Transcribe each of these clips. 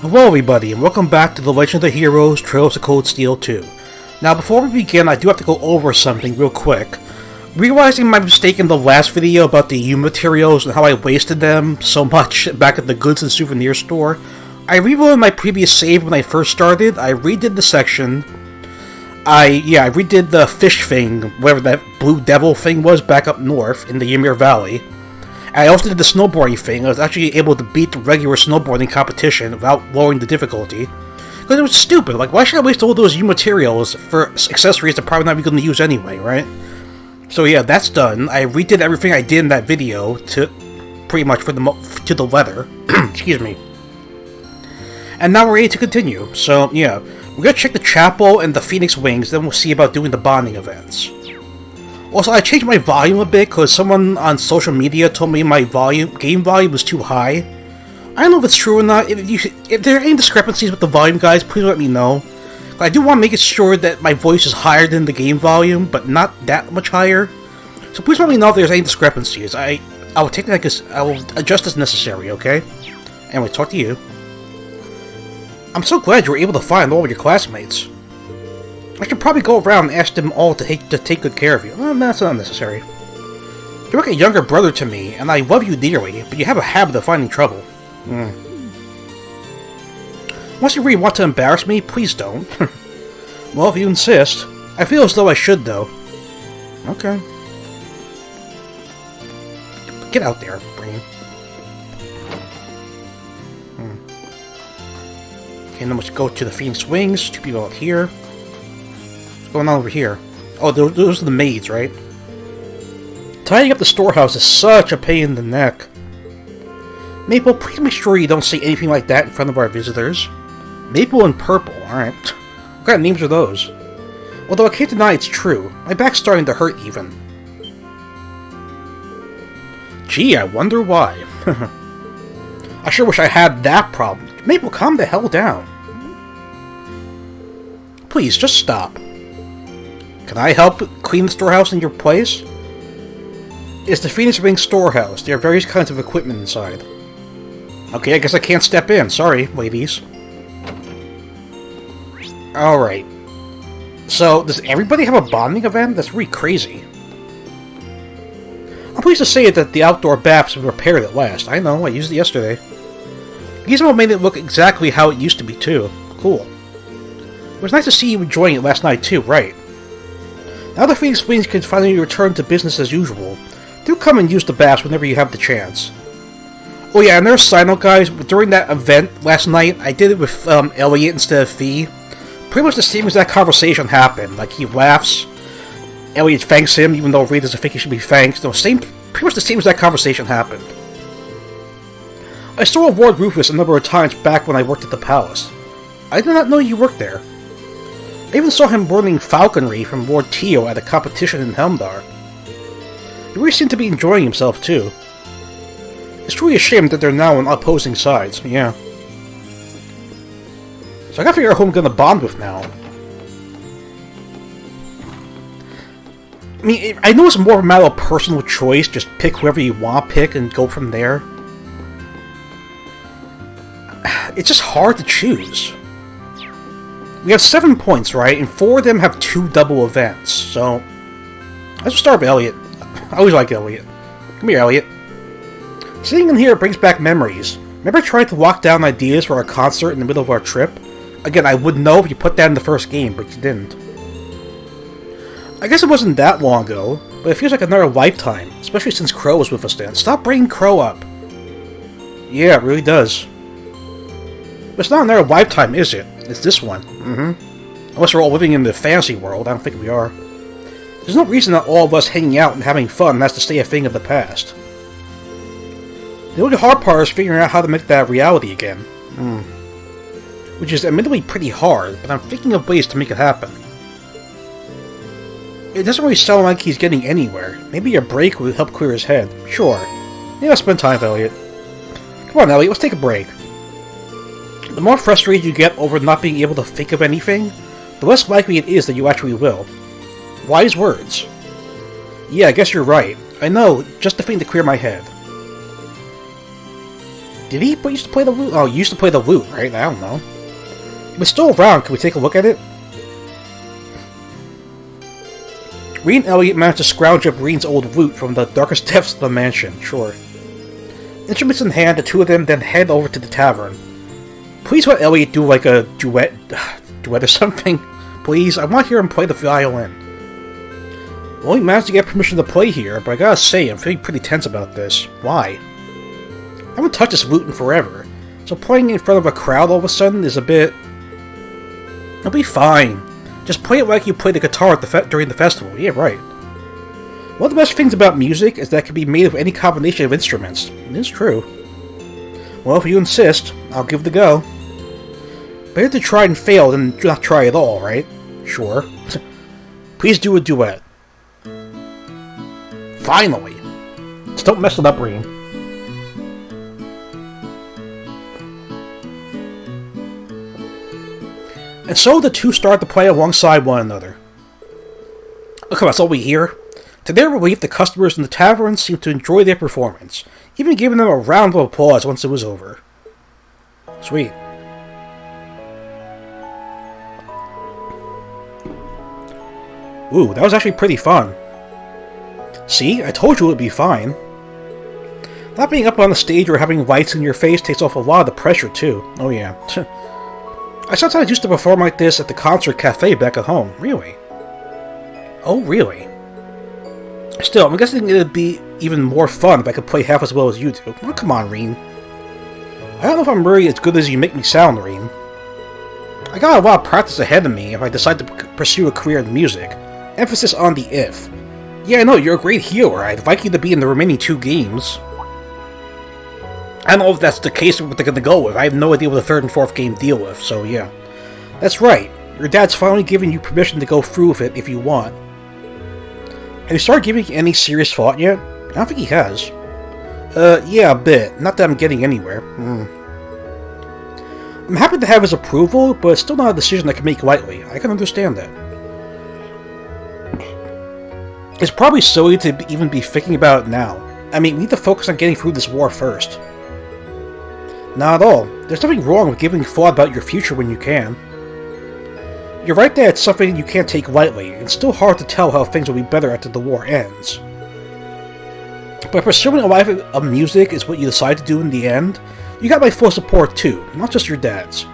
Hello everybody, and welcome back to The Legend of the Heroes Trails of Cold Steel 2. Now before we begin, I do have to go over something real quick. Realizing my mistake in the last video about the U materials and how I wasted them so much back at the goods and souvenir store, I reloaded my previous save when I first started. I redid the section. I redid the fish thing, whatever that blue devil thing was back up north in the Ymir Valley. I also did the snowboarding thing. I was actually able to beat the regular snowboarding competition without lowering the difficulty. Because it was stupid. Like, why should I waste all those U materials for accessories that I'm probably not even going to use anyway, right? So yeah, that's done. I redid everything I did in that video to pretty much to the letter. Excuse me. And now we're ready to continue. So yeah, we're going to check the chapel and the Phoenix Wings, then we'll see about doing the bonding events. Also, I changed my volume a bit because someone on social media told me my game volume was too high. I don't know if it's true or not. If there are any discrepancies with the volume, guys, please let me know. I do want to make sure that my voice is higher than the game volume, but not that much higher. So please let me know if there's any discrepancies. I will take that. I will adjust as necessary. Okay. Anyway, talk to you. I'm so glad you were able to find all of your classmates. I should probably go around and ask them all to take good care of you. Well, that's not necessary. You're like a younger brother to me, and I love you dearly, but you have a habit of finding trouble. Unless you really want to embarrass me, please don't. Well, if you insist. I feel as though I should, though. Okay. Get out there, Brain. Okay, then let's go to the Phoenix Wings. Two people out here. Going on over here? Oh, those are the maids, right? Tidying up the storehouse is such a pain in the neck. Maple, please make sure you don't say anything like that in front of our visitors. Maple and Purple, alright. What kind of names are those? Although I can't deny it's true. My back's starting to hurt even. Gee, I wonder why. I sure wish I had that problem. Maple, calm the hell down. Please, just stop. Can I help clean the storehouse in your place? It's the Phoenix Wing storehouse. There are various kinds of equipment inside. Okay, I guess I can't step in. Sorry, ladies. Alright. So, does everybody have a bonding event? That's really crazy. I'm pleased to say that the outdoor baths have been repaired at last. I know, I used it yesterday. Gizmo made it look exactly how it used to be, too. Cool. It was nice to see you enjoying it last night, too, right? Now the Phoenix Wings can finally return to business as usual. Do come and use the baths whenever you have the chance. Oh yeah, and there's a side note, guys. During that event last night, I did it with Elliot instead of Fee. Pretty much the same as that conversation happened. Like, he laughs, Elliot thanks him, even though Ray doesn't think he should be thanked. No, pretty much the same as that conversation happened. I saw Ward Rufus a number of times back when I worked at the palace. I did not know you worked there. I even saw him learning falconry from Lord Tio at a competition in Helmdar. He really seemed to be enjoying himself, too. It's truly a shame that they're now on opposing sides, yeah. So I gotta figure out who I'm gonna bond with now. I mean, I know it's more of a matter of personal choice, just pick whoever you want to pick and go from there. It's just hard to choose. We have 7 points, right? And 4 of them have 2 double events, so... Let's start with Elliot. I always like Elliot. Come here, Elliot. Sitting in here brings back memories. Remember trying to walk down ideas for our concert in the middle of our trip? Again, I would know if you put that in the first game, but you didn't. I guess it wasn't that long ago, but it feels like another lifetime, especially since Crow was with us then. Stop bringing Crow up. Yeah, it really does. But it's not another lifetime, is it? It's this one. Unless we're all living in the fantasy world. I don't think we are. There's no reason that all of us hanging out and having fun has to stay a thing of the past. The only hard part is figuring out how to make that reality again. Which is admittedly pretty hard, but I'm thinking of ways to make it happen. It doesn't really sound like he's getting anywhere. Maybe a break would help clear his head. Sure. Yeah, I'll spend time with Elliot. Come on, Elliot, let's take a break. The more frustrated you get over not being able to think of anything, the less likely it is that you actually will. Wise words. Yeah, I guess you're right. I know, just the thing to clear my head. Did he used to play the lute? Oh, he used to play the lute, right? I don't know. If it's still around, can we take a look at it? Reed and Elliot managed to scrounge up Reed's old lute from the darkest depths of the mansion, sure. Instruments in hand, the two of them then head over to the tavern. Please let Elliot do like a duet or something. Please, I want to hear him play the violin. We only managed to get permission to play here, but I gotta say, I'm feeling pretty tense about this. Why? I haven't touched this lute in forever, so playing in front of a crowd all of a sudden is a bit... It'll be fine. Just play it like you play the guitar at during the festival. Yeah, right. One of the best things about music is that it can be made with any combination of instruments. It is true. Well, if you insist, I'll give it a go. Better to try and fail than not try at all, right? Sure. Please do a duet. Finally! Just don't mess it up, Reem. And so the two start to play alongside one another. Look, that's all we hear. To their relief, the customers in the tavern seemed to enjoy their performance, even giving them a round of applause once it was over. Sweet. Ooh, that was actually pretty fun. See, I told you it would be fine. Not being up on the stage or having lights in your face takes off a lot of the pressure, too. Oh yeah. I sometimes used to perform like this at the concert cafe back at home. Really? Oh, really? Still, I'm guessing it'd be even more fun if I could play half as well as you do. Oh, come on, Reen. I don't know if I'm really as good as you make me sound, Reen. I got a lot of practice ahead of me if I decide to pursue a career in music. Emphasis on the if. Yeah, I know, you're a great healer. I'd like you to be in the remaining 2 games. I don't know if that's the case what they're gonna go with. I have no idea what the 3rd and 4th game deal with, so yeah. That's right. Your dad's finally giving you permission to go through with it if you want. Have you started giving any serious thought yet? I don't think he has. Yeah, a bit. Not that I'm getting anywhere. I'm happy to have his approval, but it's still not a decision I can make lightly. I can understand that. It's probably silly to even be thinking about it now. I mean, we need to focus on getting through this war first. Not at all. There's nothing wrong with giving thought about your future when you can. You're right that it's something you can't take lightly, and it's still hard to tell how things will be better after the war ends. But pursuing a life of music is what you decide to do in the end, you got my full support too, not just your dad's.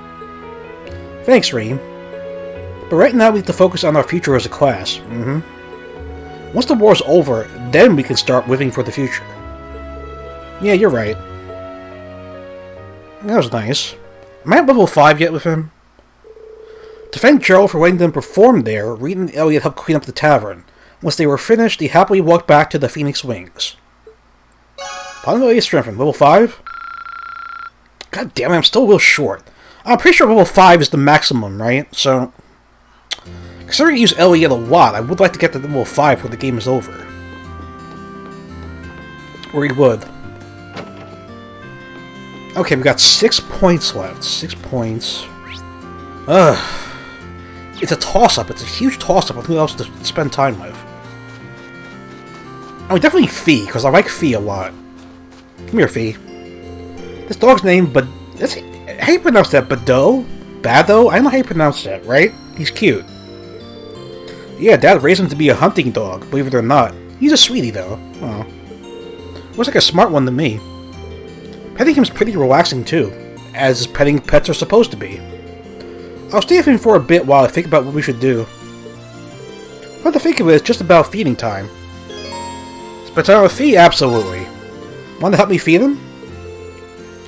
Thanks, Reem. But right now we need to focus on our future as a class. Once the war's over, then we can start living for the future. Yeah, you're right. That was nice. Am I at level 5 yet with him? To thank Gerald for letting them perform there, Reed and Elliot helped clean up the tavern. Once they were finished, they happily walked back to the Phoenix Wings. Possibility strengthened. Level 5? God damn it, I'm still a little short. I'm pretty sure level 5 is the maximum, right? So, considering I use Elliot a lot, I would like to get to level 5 before the game is over. Or he would. Okay, we got 6 points left. 6 points. Ugh. It's a toss-up. It's a huge toss-up with who else to spend time with. I mean, definitely Fee, because I like Fee a lot. Come here, Fee. This dog's name, but how do you pronounce that? Bado? Bado? I don't know how you pronounce that, right? He's cute. Yeah, Dad raised him to be a hunting dog, believe it or not. He's a sweetie, though. Oh. Looks like a smart one to me. Petting him's pretty relaxing, too, as petting pets are supposed to be. I'll stay with him for a bit while I think about what we should do. Come to think of it, it's just about feeding time. Spend time with Fee? Absolutely. Want to help me feed him?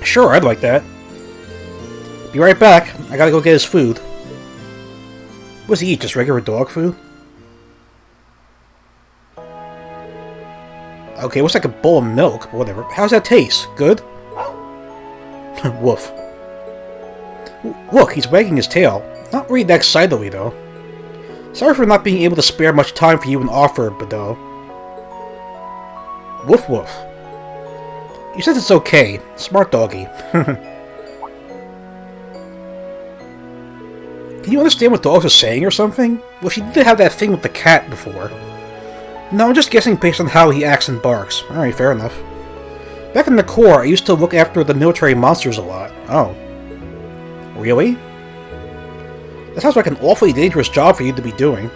Sure, I'd like that. Be right back. I gotta go get his food. What does he eat? Just regular dog food? Okay, looks like a bowl of milk, but whatever. How's that taste? Good? Woof. Look, he's wagging his tail. Not really that excitedly, though. Sorry for not being able to spare much time for you and offer, Bado. Woof woof. You said it's okay. Smart doggy. Can you understand what dogs are saying or something? Well, she did have that thing with the cat before. No, I'm just guessing based on how he acts and barks. Alright, fair enough. Back in the Corps, I used to look after the military monsters a lot. Oh. Really? That sounds like an awfully dangerous job for you to be doing.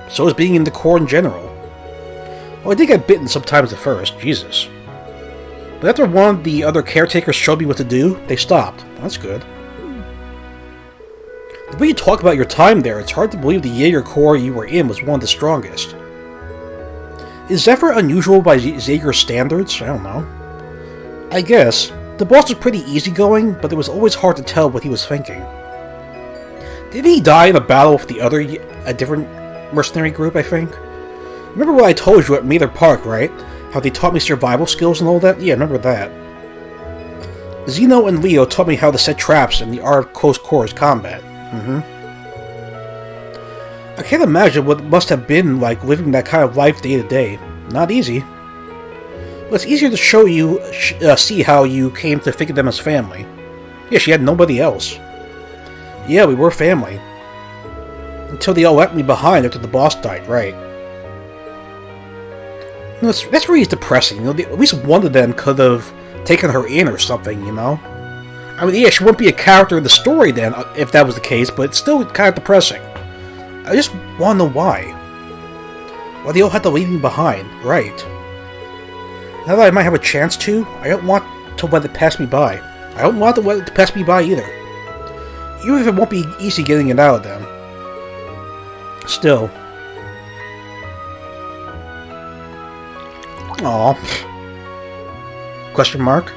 So is being in the Corps in general. Well, I did get bitten sometimes at first, Jesus. But after one of the other caretakers showed me what to do, they stopped. That's good. The way you talk about your time there, it's hard to believe the Jaeger Corps you were in was one of the strongest. Is Zephyr unusual by Jaeger standards? I don't know. I guess. The boss was pretty easygoing, but it was always hard to tell what he was thinking. Didn't he die in a battle with a different mercenary group, I think? Remember what I told you at Mather Park, right? How they taught me survival skills and all that? Yeah, remember that. Zeno and Leo taught me how to set traps in the art of close quarters combat. I can't imagine what it must have been like living that kind of life day to day. Not easy. But it's easier to show you, see how you came to think of them as family. Yeah, she had nobody else. Yeah, we were family. Until they all left me behind after the boss died, right. You know, that's really depressing. You know, at least one of them could have taken her in or something, you know? I mean, yeah, she wouldn't be a character in the story then, if that was the case, but it's still kind of depressing. I just want to know why. Why they all had to leave me behind, right. Now that I might have a chance to, I don't want to let it pass me by. I don't want to let it pass me by either. Even if it won't be easy getting it out of them. Still. Aww. Question mark?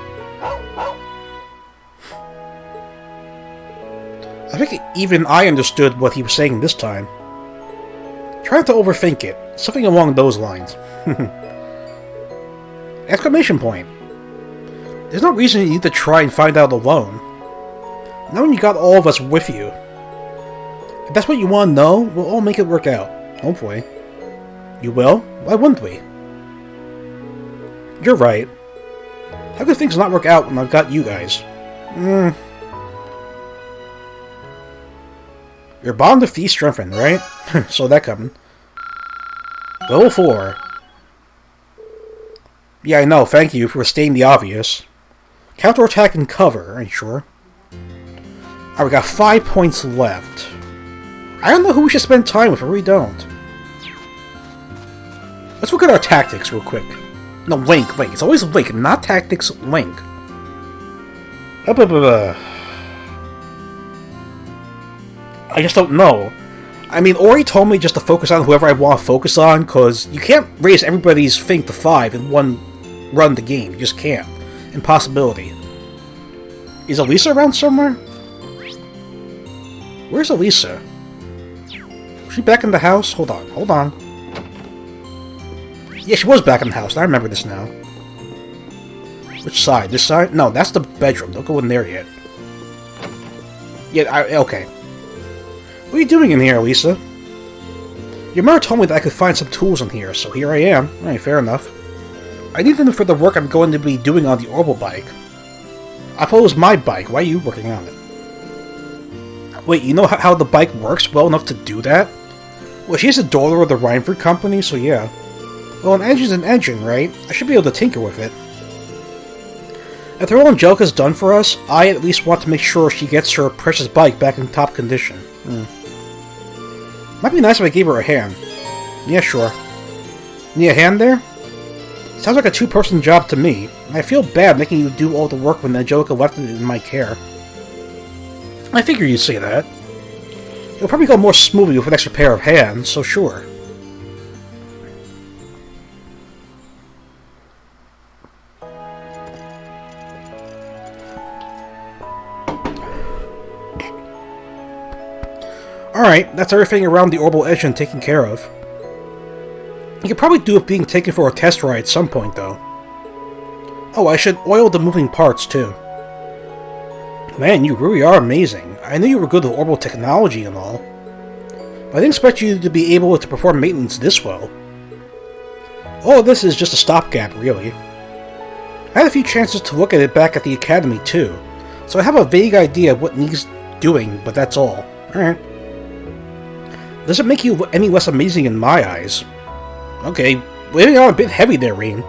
I think even I understood what he was saying this time. Try not to overthink it. Something along those lines. Exclamation point. There's no reason you need to try and find out alone. Not when you got all of us with you. If that's what you want to know, we'll all make it work out. Hopefully. You will? Why wouldn't we? You're right. How could things not work out when I've got you guys? Your bond of thieves strengthened, right? Saw that coming. Level 4. Yeah, I know, thank you for stating the obvious. Counterattack and cover, are you sure? Alright, we got 5 points left. I don't know who we should spend time with, I really don't. Let's look at our tactics real quick. No, Link. It's always Link, not tactics, Link. I just don't know. I mean, Ori told me just to focus on whoever I want to focus on, because you can't raise everybody's thing to 5 in one run the game. You just can't. Impossibility. Is Elisa around somewhere? Where's Elisa? Was she back in the house? Hold on. Yeah, she was back in the house. I remember this now. Which side? This side? No, that's the bedroom. Don't go in there yet. Yeah, okay. What are you doing in here, Lisa? Your mother told me that I could find some tools in here, so here I am. Alright, fair enough. I need them for the work I'm going to be doing on the Orbital bike. I thought it was my bike. Why are you working on it? Wait, you know how the bike works well enough to do that? Well, she's the daughter of the Reinford company, so yeah. Well, an engine's an engine, right? I should be able to tinker with it. After all Angelica's done for us, I at least want to make sure she gets her precious bike back in top condition. Might be nice if I gave her a hand. Yeah, sure. Need a hand there? Sounds like a two-person job to me. I feel bad making you do all the work when Angelica left it in my care. I figured you'd say that. It'll probably go more smoothly with an extra pair of hands, so sure. Alright, that's everything around the orbital engine taken care of. You could probably do it being taken for a test ride at some point, though. Oh, I should oil the moving parts, too. Man, you really are amazing. I knew you were good with orbital technology and all. But I didn't expect you to be able to perform maintenance this well. All of this is just a stopgap, really. I had a few chances to look at it back at the academy, too. So I have a vague idea of what needs doing, but that's all. Alright. Doesn't make you any less amazing in my eyes. Okay, weighing on a bit heavy there, Rain.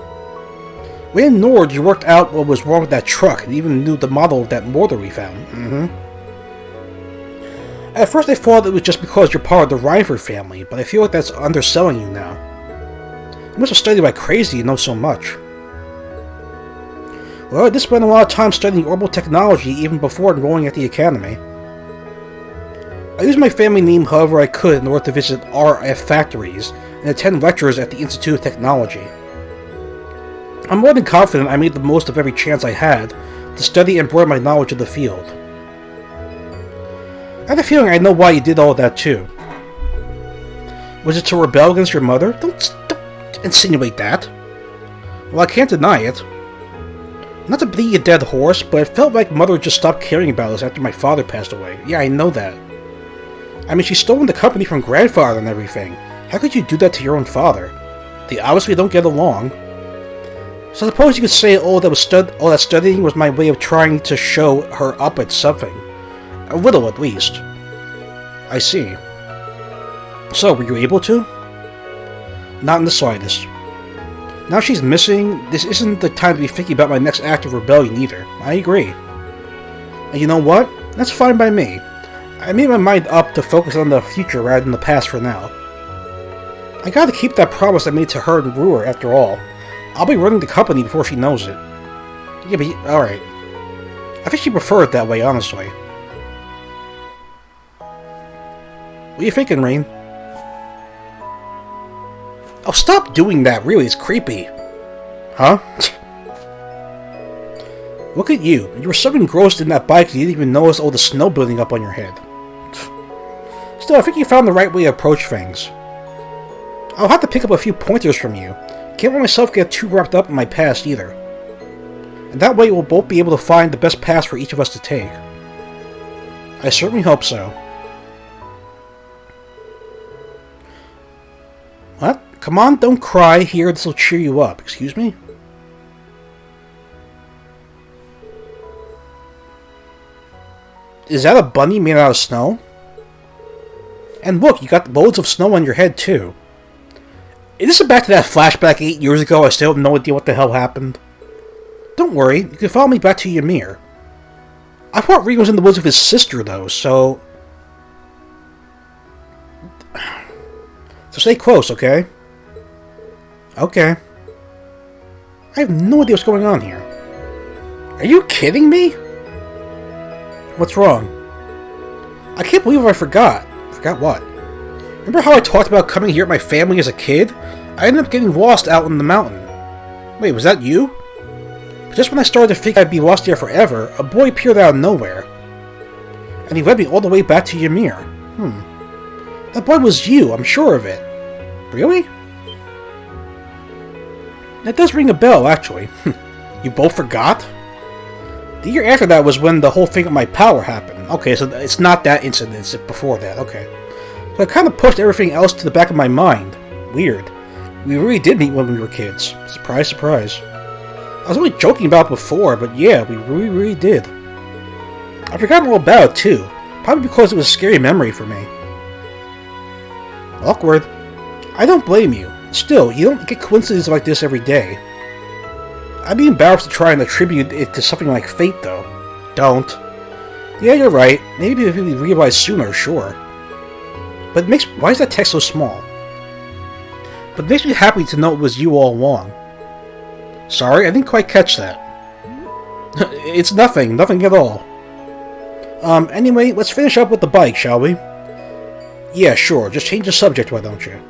Way in Nord, you worked out what was wrong with that truck and even knew the model of that mortar we found. At first I thought it was just because you're part of the Reinford family, but I feel like that's underselling you now. You must have studied like crazy to know so much. Well, I did spend a lot of time studying orbital technology even before enrolling at the academy. I used my family name however I could in order to visit RF factories and attend lectures at the Institute of Technology. I'm more than confident I made the most of every chance I had to study and broaden my knowledge of the field. I have a feeling I know why you did all that too. Was it to rebel against your mother? Don't insinuate that. Well, I can't deny it. Not to beat a dead horse, but it felt like Mother just stopped caring about us after my father passed away. Yeah, I know that. I mean, she's stolen the company from Grandfather and everything. How could you do that to your own father? They obviously don't get along. So I suppose you could say all that studying was my way of trying to show her up at something. A little, at least. I see. So, were you able to? Not in the slightest. Now she's missing, this isn't the time to be thinking about my next act of rebellion either. I agree. And you know what? That's fine by me. I made my mind up to focus on the future rather than the past for now. I gotta keep that promise I made to her and Brewer after all. I'll be running the company before she knows it. Yeah, but alright. I think she preferred it that way, honestly. What are you thinking, Rain? Oh, stop doing that, really, it's creepy. Huh? Look at you. You were so engrossed in that bike you didn't even notice all the snow building up on your head. Still, I think you found the right way to approach things. I'll have to pick up a few pointers from you. Can't let myself get too wrapped up in my past either. And that way we'll both be able to find the best path for each of us to take. I certainly hope so. What? Come on, don't cry. Here, this'll cheer you up. Excuse me? Is that a bunny made out of snow? And look, you got loads of snow on your head, too. Is this back to that flashback 8 years ago? I still have no idea what the hell happened. Don't worry, you can follow me back to Ymir. I thought Regan was in the woods with his sister, though, so... So stay close, okay? Okay. I have no idea what's going on here. Are you kidding me? What's wrong? I can't believe I forgot. Forgot what? Remember how I talked about coming here with my family as a kid? I ended up getting lost out in the mountain. Wait, was that you? But just when I started to think I'd be lost here forever, a boy appeared out of nowhere. And he led me all the way back to Ymir. That boy was you, I'm sure of it. Really? That does ring a bell, actually. You both forgot? The year after that was when the whole thing with my power happened. Okay, so it's not that incident, it's before that, okay. So I kind of pushed everything else to the back of my mind. Weird. We really did meet when we were kids. Surprise, surprise. I was only joking about it before, but yeah, we really did. I've forgotten all about it, too. Probably because it was a scary memory for me. Awkward. I don't blame you. Still, you don't get coincidences like this every day. I'd be embarrassed to try and attribute it to something like fate, though. Don't. Yeah, you're right. Maybe if we realize sooner, sure. But why is that text so small? But it makes me happy to know it was you all along. Sorry, I didn't quite catch that. It's nothing at all. Anyway, let's finish up with the bike, shall we? Yeah, sure. Just change the subject, why don't you?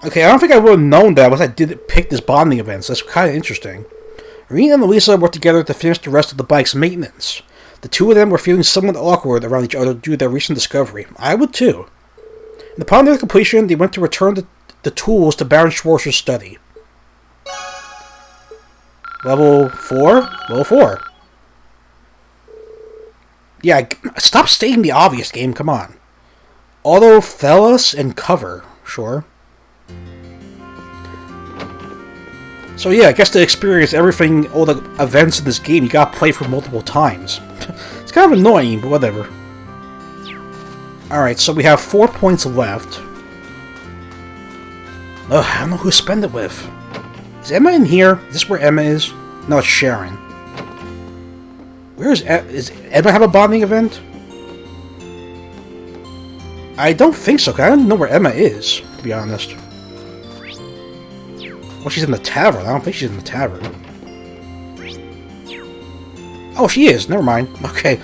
Okay, I don't think I would have known that once I did pick this bonding event, so that's kind of interesting. Rena and Elisa worked together to finish the rest of the bike's maintenance. The two of them were feeling somewhat awkward around each other due to their recent discovery. I would too. And upon their completion, they went to return the tools to Baron Schwarzer's study. Level 4? Level 4. Yeah, stop stating the obvious, game, come on. Auto, Thelos, and Cover, sure. So yeah, I guess to experience everything, all the events in this game, you gotta play for multiple times. It's kind of annoying, but whatever. Alright, so we have 4 points left. Ugh, I don't know who to spend it with. Is Emma in here? Is this where Emma is? No, it's Sharon. Where is Emma? Is Emma have a bonding event? I don't think so, because I don't know where Emma is, to be honest. Well, she's in the tavern. I don't think she's in the tavern. Oh, she is. Never mind. Okay,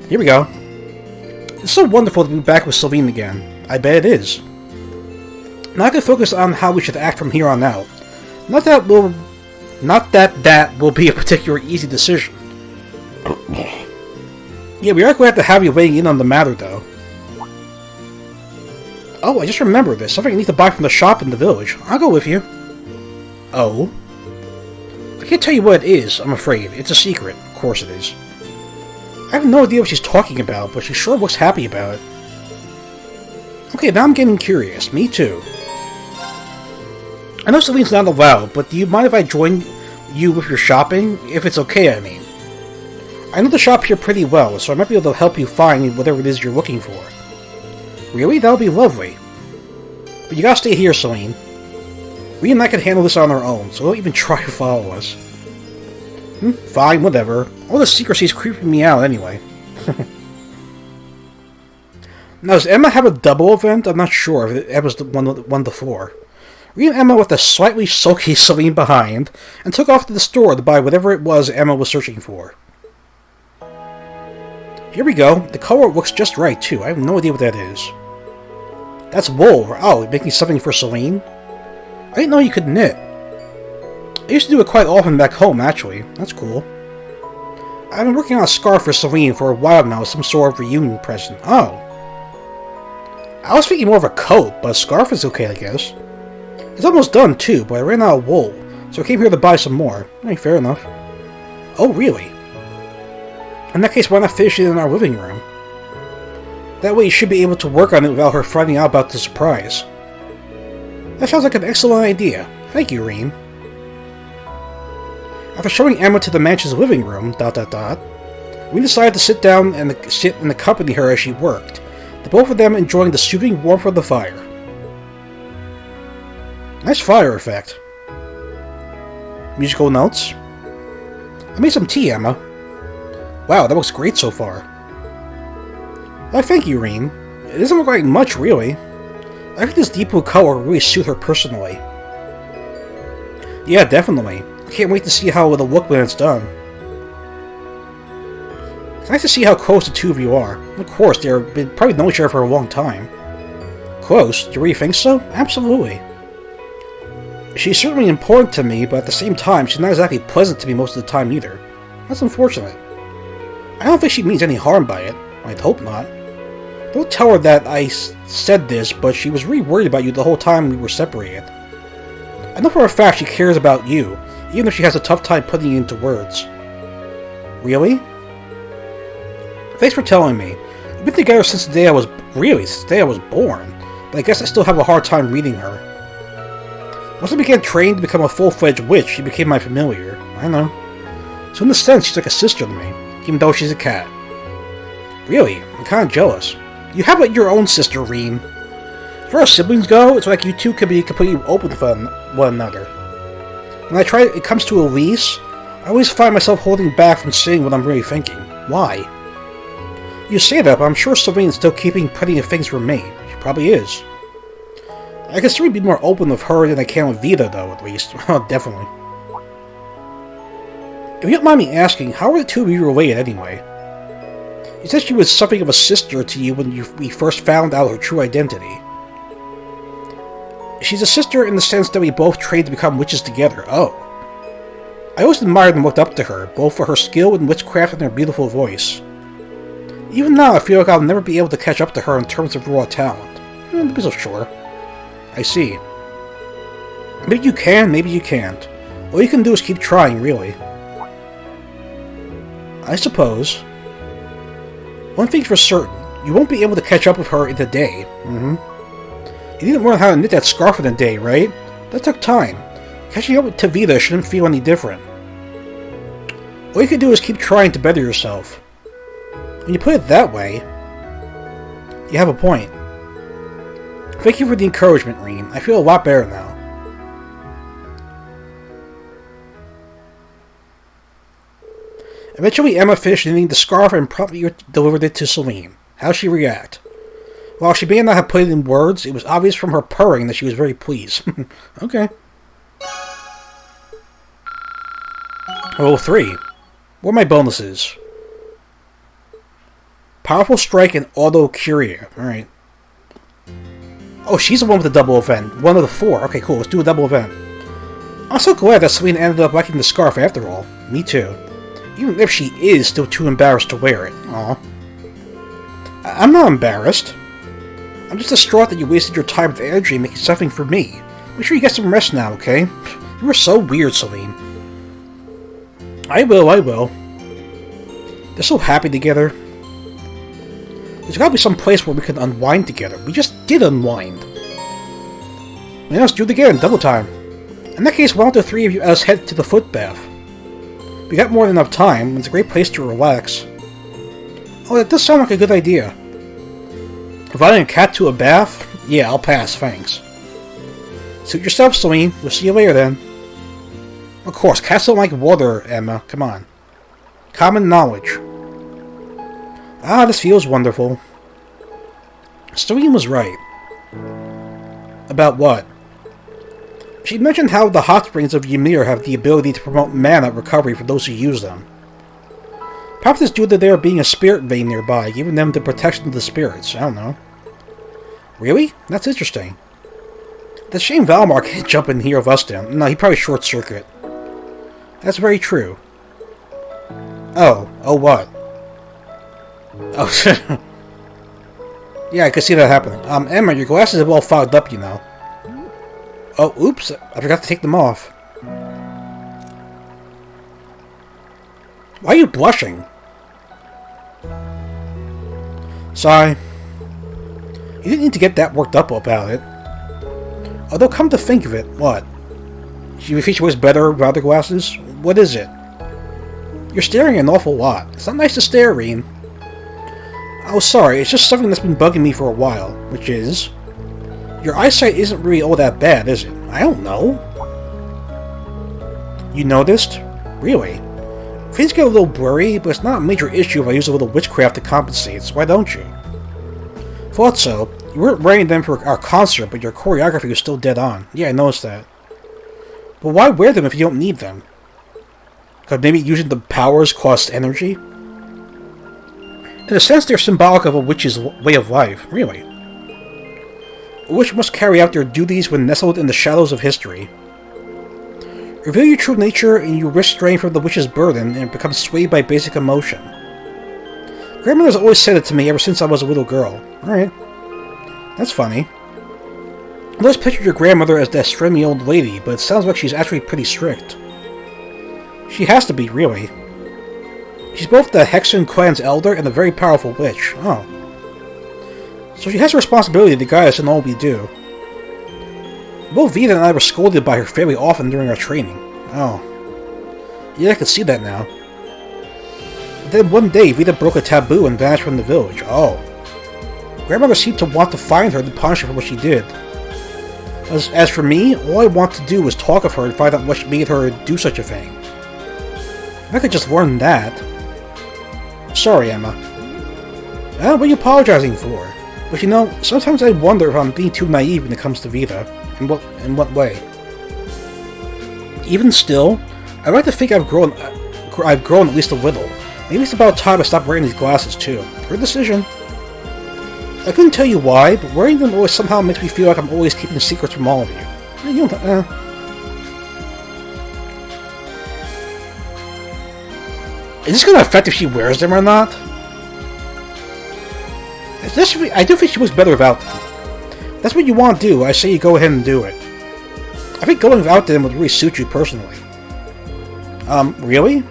here we go. It's so wonderful to be back with Celine again. I bet it is. Now I can focus on how we should act from here on out. Not that that will be a particularly easy decision. Yeah, we are going to have you weighing in on the matter, though. Oh, I just remembered this. Something I need to buy from the shop in the village. I'll go with you. Oh? I can't tell you what it is, I'm afraid. It's a secret. Of course it is. I have no idea what she's talking about, but she sure looks happy about it. Okay, now I'm getting curious. Me too. I know Celine's not allowed, but do you mind if I join you with your shopping? If it's okay, I mean. I know the shop here pretty well, so I might be able to help you find whatever it is you're looking for. Really? That would be lovely. But you gotta stay here, Celine. We and I can handle this on our own, so don't even try to follow us. Fine, whatever. All this secrecy's creeping me out anyway. Now, does Emma have a double event? I'm not sure if Emma's the one before. We and Emma left a slightly sulky Celine behind, and took off to the store to buy whatever it was Emma was searching for. Here we go. The color looks just right, too. I have no idea what that is. That's wool. Oh, you're making something for Celine? I didn't know you could knit. I used to do it quite often back home, actually. That's cool. I've been working on a scarf for Celine for a while now, some sort of reunion present. Oh. I was thinking more of a coat, but a scarf is okay, I guess. It's almost done, too, but I ran out of wool, so I came here to buy some more. Hey, fair enough. Oh, really? In that case, why not finish it in our living room? That way you should be able to work on it without her finding out about the surprise. That sounds like an excellent idea. Thank you, Reem. After showing Emma to the mansion's living room, we decided to sit down and sit and accompany her as she worked, the both of them enjoying the soothing warmth of the fire. Nice fire effect. Musical notes. I made some tea, Emma. Wow, that looks great so far. Why, thank you, Reem. It doesn't look like much, really. I think this deep blue color will really suit her personally. Yeah, definitely. I can't wait to see how it'll look when it's done. It's nice to see how close the two of you are. Of course, they've probably known each other for a long time. Close? Do you really think so? Absolutely. She's certainly important to me, but at the same time, she's not exactly pleasant to me most of the time either. That's unfortunate. I don't think she means any harm by it. I'd hope not. Don't tell her that I said this, but she was really worried about you the whole time we were separated. I know for a fact she cares about you, even if she has a tough time putting it into words. Really? Thanks for telling me. We've been together since the day I was... Really, since the day I was born. But I guess I still have a hard time reading her. Once I began training to become a full-fledged witch, she became my familiar. I know. So in a sense, she's like a sister to me, even though she's a cat. Really, I'm kind of jealous. You have your own sister, Reem. As far as siblings go, it's like you two can be completely open with one another. When it comes to Elise, I always find myself holding back from saying what I'm really thinking. Why? You say that, but I'm sure Celine's still keeping plenty of things from me. She probably is. I can certainly be more open with her than I can with Vita, though, at least. Well, definitely. If you don't mind me asking, how are the two of you related, anyway? You said she was something of a sister to you when we first found out her true identity. She's a sister in the sense that we both trained to become witches together. Oh. I always admired and looked up to her, both for her skill in witchcraft and her beautiful voice. Even now, I feel like I'll never be able to catch up to her in terms of raw talent. Don't be so sure. I see. Maybe you can, maybe you can't. All you can do is keep trying, really. I suppose. One thing's for certain, you won't be able to catch up with her in a day. You didn't learn how to knit that scarf in a day, right? That took time. Catching up with Vita shouldn't feel any different. All you can do is keep trying to better yourself. When you put it that way, you have a point. Thank you for the encouragement, Reem. I feel a lot better now. Eventually, Emma finished knitting the scarf and promptly delivered it to Celine. How'd she react? While she may not have put it in words, it was obvious from her purring that she was very pleased. Okay. Level 3. What are my bonuses? Powerful Strike and Auto Curia. Alright. Oh, she's the one with the double event. One of the 4. Okay, cool. Let's do a double event. I'm so glad that Celine ended up liking the scarf after all. Me too. Even if she is still too embarrassed to wear it. Aw. I'm not embarrassed. I'm just distraught that you wasted your time with energy making something for me. Make sure you get some rest now, okay? You were so weird, Celine. I will. They're so happy together. There's gotta be some place where we can unwind together. We just did unwind. Now let's do it again, double time. In that case, why don't the 3 of us head to the foot bath? We got more than enough time. It's a great place to relax. Oh, that does sound like a good idea. Inviting a cat to a bath? Yeah, I'll pass, thanks. Suit yourself, Celine. We'll see you later then. Of course, cats don't like water, Emma. Come on. Common knowledge. Ah, this feels wonderful. Celine was right. About what? She mentioned how the hot springs of Ymir have the ability to promote mana recovery for those who use them. Perhaps it's due to there being a spirit vein nearby, giving them the protection of the spirits. I don't know. Really? That's interesting. It's a shame Valmar can't jump in here with us then. No, he probably short-circuit. That's very true. Oh what? Oh, yeah, I could see that happening. Emma, your glasses are well fogged up, you know. Oh, oops, I forgot to take them off. Why are you blushing? Sorry. You didn't need to get that worked up about it. Although, come to think of it, what? You think she wears better without the glasses? What is it? You're staring an awful lot. It's not nice to stare, Reen. Oh, sorry, it's just something that's been bugging me for a while, which is... Your eyesight isn't really all that bad, is it? I don't know. You noticed? Really? Things get a little blurry, but it's not a major issue if I use a little witchcraft to compensate, so why don't you? Thought so. You weren't wearing them for our concert, but your choreography was still dead on. Yeah, I noticed that. But why wear them if you don't need them? Because maybe using the powers costs energy? In a sense, they're symbolic of a witch's way of life. Really. A witch must carry out their duties when nestled in the shadows of history. Reveal your true nature, and you risk straying from the witch's burden and become swayed by basic emotion. Grandmother's always said it to me ever since I was a little girl. Alright. That's funny. I always pictured your grandmother as that friendly old lady, but it sounds like she's actually pretty strict. She has to be, really. She's both the Hexen clan's elder and a very powerful witch. Oh. So she has a responsibility to guide us in all we do. Both Vita and I were scolded by her fairly often during our training. Oh. Yeah, I can see that now. But then one day, Vita broke a taboo and vanished from the village. Oh. Grandmother seemed to want to find her and punish her for what she did. As for me, all I want to do is talk of her and find out what made her do such a thing. If I could just learn that... Sorry, Emma. What are you apologizing for? But you know, sometimes I wonder if I'm being too naive when it comes to Vita. In what way? Even still, I'd like to think I've grown at least a little. Maybe it's about time I stop wearing these glasses too. Her decision. I couldn't tell you why, but wearing them always somehow makes me feel like I'm always keeping secrets from all of you. You don't, Is this going to affect if she wears them or not? I do think she looks better without them. That's what you want to do. I say you go ahead and do it. I think going without them would really suit you personally. Really?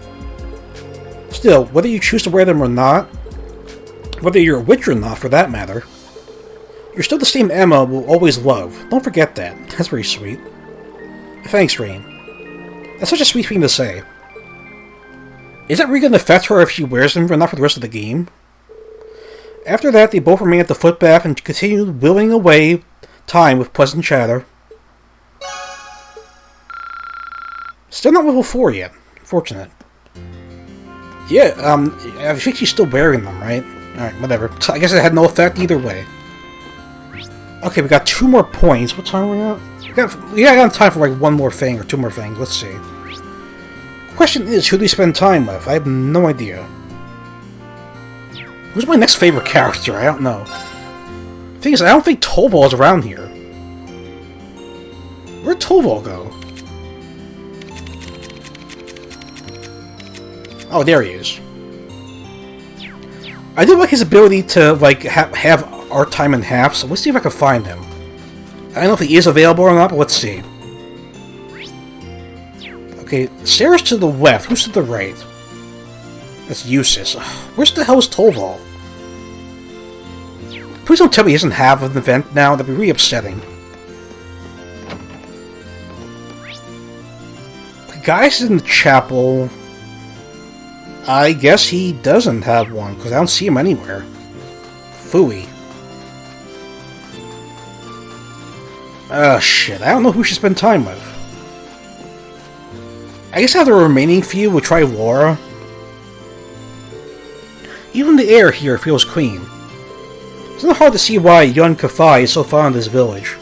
Still, whether you choose to wear them or not, whether you're a witch or not, for that matter, you're still the same Emma we'll always love. Don't forget that. That's very sweet. Thanks, Rain. That's such a sweet thing to say. Is that really going to affect her if she wears them or not for the rest of the game? After that, they both remain at the foot bath and continued willing away time with pleasant chatter. Still not level 4 yet. Fortunate. Yeah, I think she's still wearing them, right? Alright, whatever. I guess it had no effect either way. Okay, we got 2 more points. What time are we at? We got time for like 1 more thing or 2 more things. Let's see. Question is, who do we spend time with? I have no idea. Who's my next favorite character? I don't know. Thing is, I don't think Tobal is around here. Where'd Tobal go? Oh, there he is. I do like his ability to, like, have our time in half, so let's see if I can find him. I don't know if he is available or not, but let's see. Okay, Sarah's to the left. Who's to the right? That's Eustace. Where's the hell is Tobal? Please don't tell me he doesn't have an event now. That'd be really upsetting. The guy's in the chapel. I guess he doesn't have one, because I don't see him anywhere. Phooey. Shit. I don't know who she spend time with. I guess out of the remaining few, we'll try Laura. Even the air here feels clean. It's not hard to see why young Kafai is so fond of this village.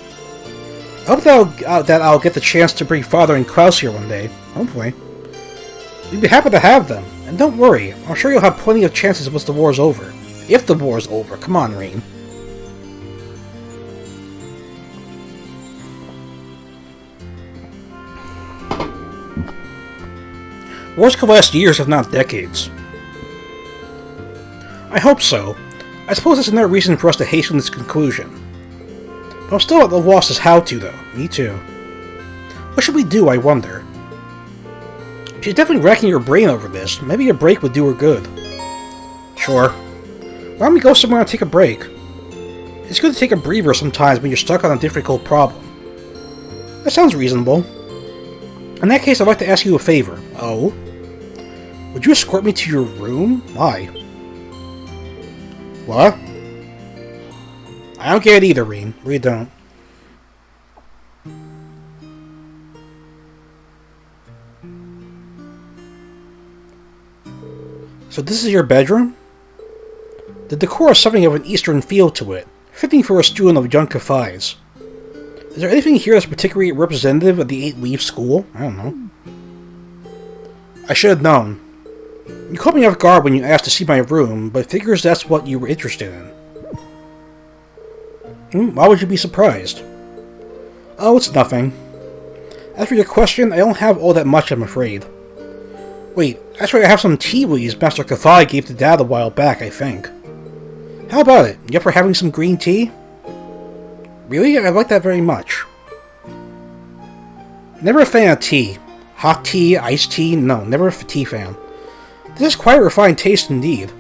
I hope that I'll get the chance to bring Father and Klaus here one day. Hopefully. We'd be happy to have them. And don't worry, I'm sure you'll have plenty of chances once the war's over. If the war's over. Come on, Rain. Wars could last years, if not decades. I hope so. I suppose that's another reason for us to hasten this conclusion. But I'm still at the loss as how to, though. Me too. What should we do, I wonder? She's definitely racking her brain over this. Maybe a break would do her good. Sure. Why don't we go somewhere and take a break? It's good to take a breather sometimes when you're stuck on a difficult problem. That sounds reasonable. In that case, I'd like to ask you a favor. Oh? Would you escort me to your room? Why? What? I don't get it either, Reen. Really don't. So this is your bedroom? The decor has something of an Eastern feel to it, fitting for a student of young Kafai's. Is there anything here that's particularly representative of the Eight-Leaf School? I don't know. I should have known. You caught me off guard when you asked to see my room, but figures that's what you were interested in. Why would you be surprised? Oh, it's nothing. As for your question, I don't have all that much, I'm afraid. Wait, actually I have some tea leaves Master Kafai gave to Dad a while back, I think. How about it? You up for having some green tea? Really? I like that very much. Never a fan of tea. Hot tea, iced tea, no, never a tea fan. This is quite a refined taste indeed.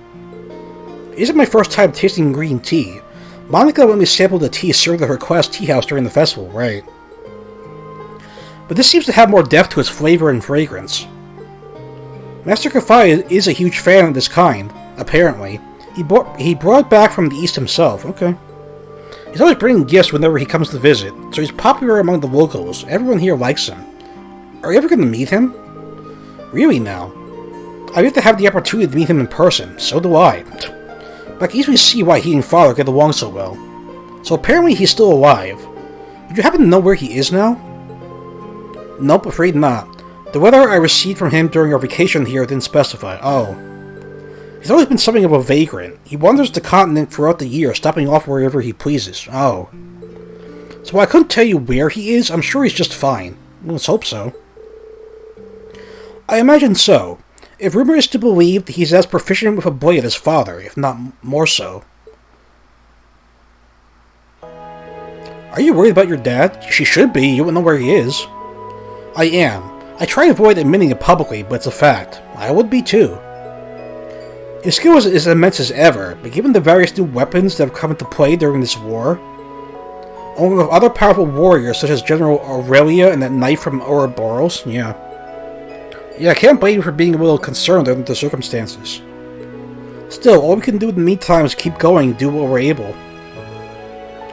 It isn't my first time tasting green tea. Monica let me sample the tea served at her class tea house during the festival, right? But this seems to have more depth to its flavor and fragrance. Master Kafai is a huge fan of this kind, apparently. He brought it back from the East himself, okay. He's always bringing gifts whenever he comes to visit, so he's popular among the locals. Everyone here likes him. Are you ever going to meet him? Really now? I have to have the opportunity to meet him in person, so do I. But I can easily see why he and Father get along so well. So apparently he's still alive. Would you happen to know where he is now? Nope, afraid not. The letter I received from him during our vacation here didn't specify. Oh. He's always been something of a vagrant. He wanders the continent throughout the year, stopping off wherever he pleases. Oh. So while I couldn't tell you where he is, I'm sure he's just fine. Let's hope so. I imagine so. If rumor is to be believed, he's as proficient with a blade as his father, if not more so. Are you worried about your dad? She should be. You wouldn't know where he is. I am. I try to avoid admitting it publicly, but it's a fact. I would be too. His skill is as immense as ever, but given the various new weapons that have come into play during this war, along with other powerful warriors such as General Aurelia and that knight from Ouroboros, yeah, I can't blame you for being a little concerned under the circumstances. Still, all we can do in the meantime is keep going and do what we're able.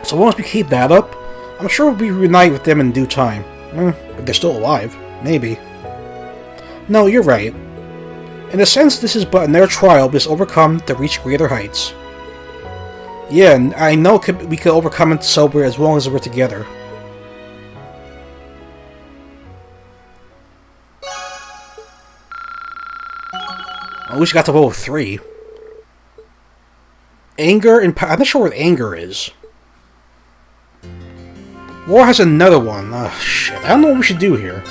So long as we keep that up, I'm sure we'll be reunited with them in due time. But they're still alive. Maybe. No, you're right. In a sense, this is but another trial we must overcome to reach greater heights. Yeah, and I know we could overcome it sober as long as we're together. At least we got to level 3. Anger and I'm not sure what anger is. War has another one. Oh, shit. I don't know what we should do here.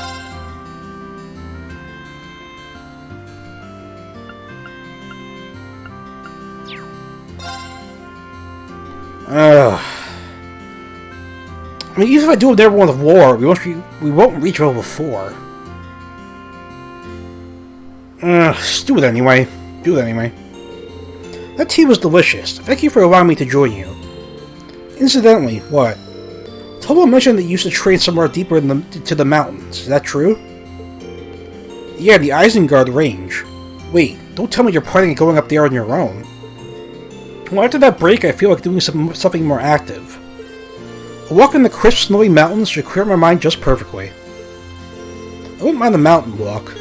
I mean, even if I do another one of war, we won't reach level 4. Just do it anyway. Do it anyway. That tea was delicious. Thank you for allowing me to join you. Incidentally, what? Tomo mentioned that you used to train somewhere deeper into the mountains. Is that true? Yeah, the Isengard range. Wait, don't tell me you're planning on going up there on your own. Well, after that break, I feel like doing something more active. A walk in the crisp, snowy mountains should clear my mind just perfectly. I wouldn't mind a mountain walk.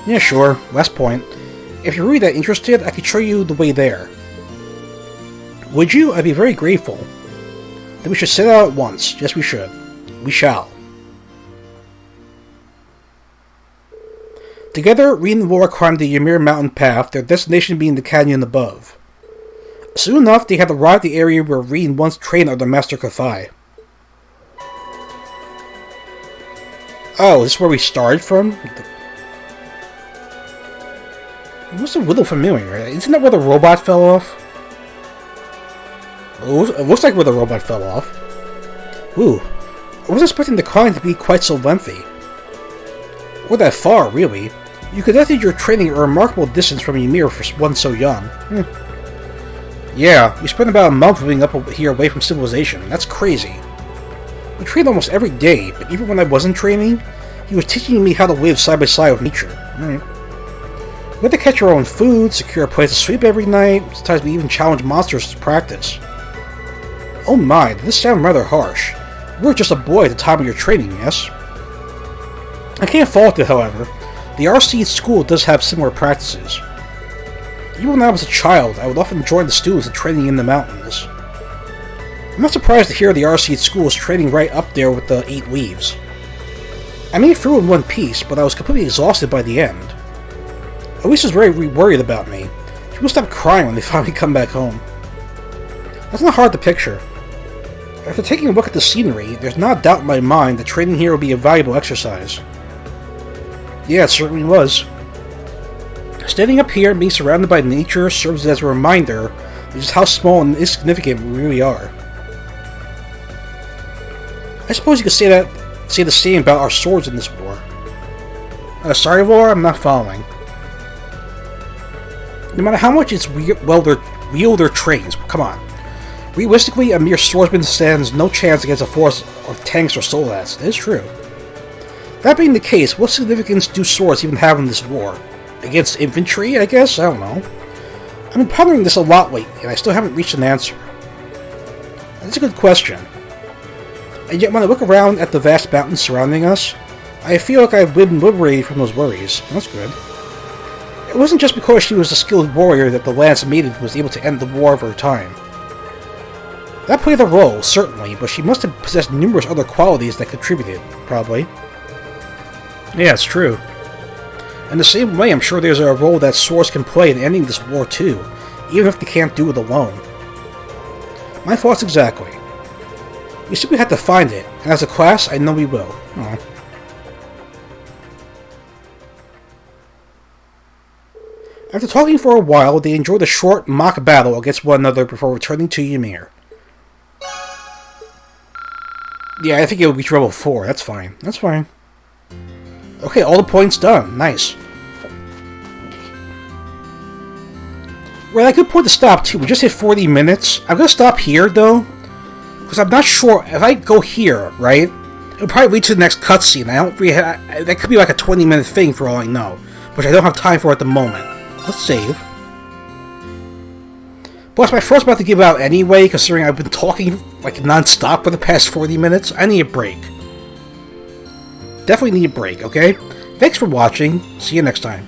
Yeah, sure. Last point. If you're really that interested, I could show you the way there. Would you? I'd be very grateful. Then we should set out at once. Yes, we should. We shall. Together, Reed and Laura climbed the Ymir mountain path, their destination being the canyon above. Soon enough, they had arrived at the area where Reed once trained under Master Kathai. Oh, is this where we started from? It looks a little familiar. Isn't that where the robot fell off? It looks like where the robot fell off. Ooh. I wasn't expecting the climb to be quite so lengthy. Or that far, really. You conducted your training a remarkable distance from Ymir for one so young. Yeah, we spent about a month living up here away from civilization. That's crazy. We trained almost every day, but even when I wasn't training, he was teaching me how to live side by side with nature. We had to catch our own food, secure a place to sleep every night, sometimes we even challenged monsters to practice. Oh my, did this sound rather harsh. You were just a boy at the time of your training, yes? I can't fault it, however. The Xseed school does have similar practices. Even when I was a child, I would often join the students in training in the mountains. I'm not surprised to hear the Xseed school is training right up there with the 8 leaves. I made it through in one piece, but I was completely exhausted by the end. Elise was very worried about me. She will stop crying when they finally come back home. That's not hard to picture. After taking a look at the scenery, there's not a doubt in my mind that training here will be a valuable exercise. Yeah, it certainly was. Standing up here and being surrounded by nature serves as a reminder of just how small and insignificant we really are. I suppose you could say the same about our swords in this war. Sorry, Laura, I'm not following. No matter how much it's wield or trains, come on. Realistically, a mere swordsman stands no chance against a force of tanks or soldads. That is true. That being the case, what significance do swords even have in this war? Against infantry, I guess? I don't know. I've been pondering this a lot lately, and I still haven't reached an answer. That's a good question. And yet when I look around at the vast mountains surrounding us, I feel like I've been liberated from those worries. That's good. It wasn't just because she was a skilled warrior that the Lance Maiden was able to end the war of her time. That played a role, certainly, but she must have possessed numerous other qualities that contributed, probably. Yeah, it's true. In the same way, I'm sure there's a role that swords can play in ending this war too, even if they can't do it alone. My thoughts exactly. We simply have to find it, and as a class, I know we will. Aww. After talking for a while, they enjoyed a short mock battle against one another before returning to Ymir. Yeah, I think it'll reach level 4. That's fine. That's fine. Okay, all the points done. Nice. Well, a good point to stop, too. We just hit 40 minutes. I'm going to stop here, though, because I'm not sure. If I go here, right, it'll probably lead to the next cutscene. I don't really that could be like a 20-minute thing for all I know, which I don't have time for at the moment. Let's save. Plus, my phone's about to give out anyway, considering I've been talking like non-stop for the past 40 minutes. I need a break. Definitely need a break, okay? Thanks for watching. See you next time.